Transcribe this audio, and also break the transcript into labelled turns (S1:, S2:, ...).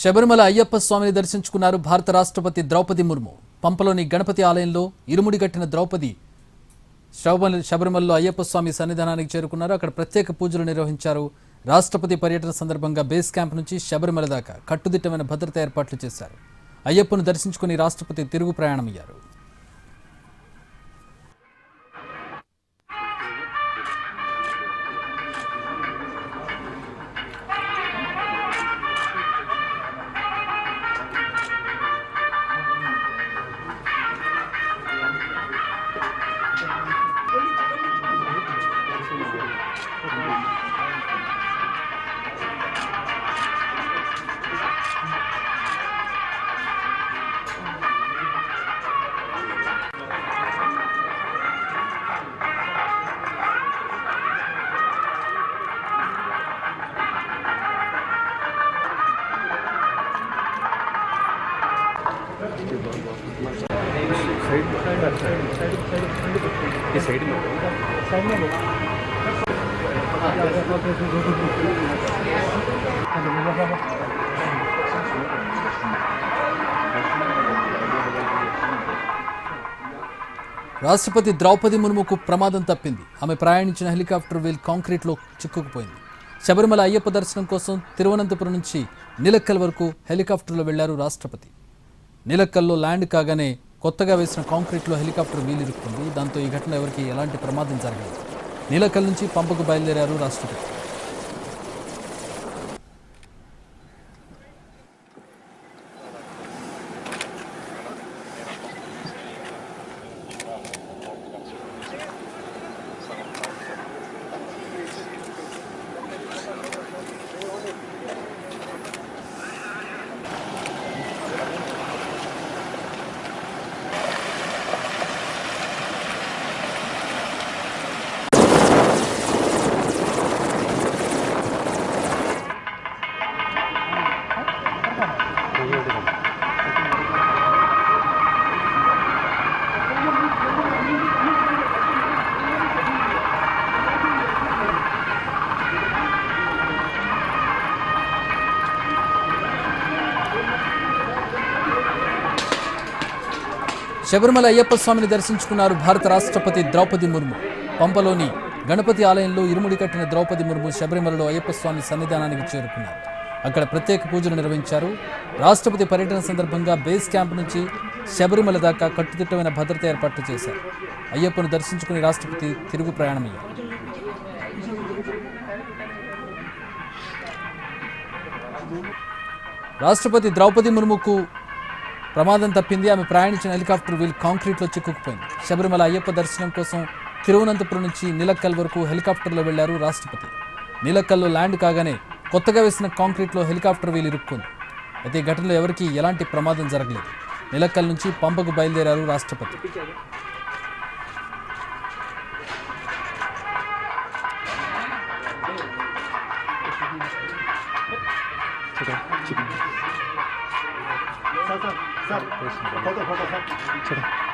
S1: శబరిమల అయ్యప్ప స్వామిని దర్శించుకున్నారు భారత రాష్ట్రపతి ద్రౌపది ముర్ము. పంపలోని గణపతి ఆలయంలో ఇరుముడి కట్టిన ద్రౌపది శబరిమలలో అయ్యప్ప స్వామి సన్నిధానానికి చేరుకున్నారు. అక్కడ ప్రత్యేక పూజలు నిర్వహించారు. రాష్ట్రపతి పర్యటన సందర్భంగా బేస్ క్యాంప్ నుంచి శబరిమల దాకా కట్టుదిట్టమైన భద్రతా ఏర్పాట్లు చేశారు. అయ్యప్పను దర్శించుకుని రాష్ట్రపతి తిరుగు ప్రయాణమయ్యారు. రాష్ట్రపతి ద్రౌపది ముర్ముకు ప్రమాదం తప్పింది. ఆమె ప్రయాణించిన హెలికాప్టర్ వీల్ కాంక్రీట్లో చిక్కుకుపోయింది. శబరిమల అయ్యప్ప దర్శనం కోసం తిరువనంతపురం నుంచి నిలక్కల్ వరకు హెలికాప్టర్లో వెళ్లారు రాష్ట్రపతి. నిలక్కల్లో ల్యాండ్ కాగానే కొత్తగా వేసిన కాంక్రీట్లో హెలికాప్టర్ వీల్ ఇరుక్కుంది. దాంతో ఈ ఘటన ఎవరికి ఎలాంటి ప్రమాదం జరగలేదు. నిలక్కల్ నుంచి పంపకు బయలుదేరారు రాష్ట్రపతి. శబరిమల అయ్యప్ప స్వామిని దర్శించుకున్నారు భారత రాష్ట్రపతి ద్రౌపది ముర్ము. పంపలోని గణపతి ఆలయంలో ఇరుముడి కట్టిన ద్రౌపది ముర్ము శబరిమలలో అయ్యప్ప స్వామి సన్నిధానానికి చేరుకున్నారు. అక్కడ ప్రత్యేక పూజలు నిర్వహించారు. రాష్ట్రపతి పర్యటన సందర్భంగా బేస్ క్యాంప్ నుంచి శబరిమల దాకా కట్టుదిట్టమైన భద్రత ఏర్పాట్లు చేశారు. అయ్యప్పను దర్శించుకుని రాష్ట్రపతి తిరుగు ప్రయాణమయ్యారు. రాష్ట్రపతి ద్రౌపది ముర్ముకు ప్రమాదం తప్పింది. ఆమె ప్రయాణించిన హెలికాప్టర్ వీల్ కాంక్రీట్లో చిక్కుకుపోయింది. శబరిమల అయ్యప్ప దర్శనం కోసం తిరువనంతపురం నుంచి నిలక్కల్ వరకు హెలికాప్టర్లో వెళ్లారు రాష్ట్రపతి. నిలక్కల్లో ల్యాండ్ కాగానే కొత్తగా వేసిన కాంక్రీట్లో హెలికాప్టర్ వీల్ ఇరుక్కుంది. అయితే ఈ ఘటనలో ఎవరికీ ఎలాంటి ప్రమాదం జరగలేదు. నిలక్కల్ నుంచి పంపకు బయలుదేరారు రాష్ట్రపతి.
S2: Sir photo sir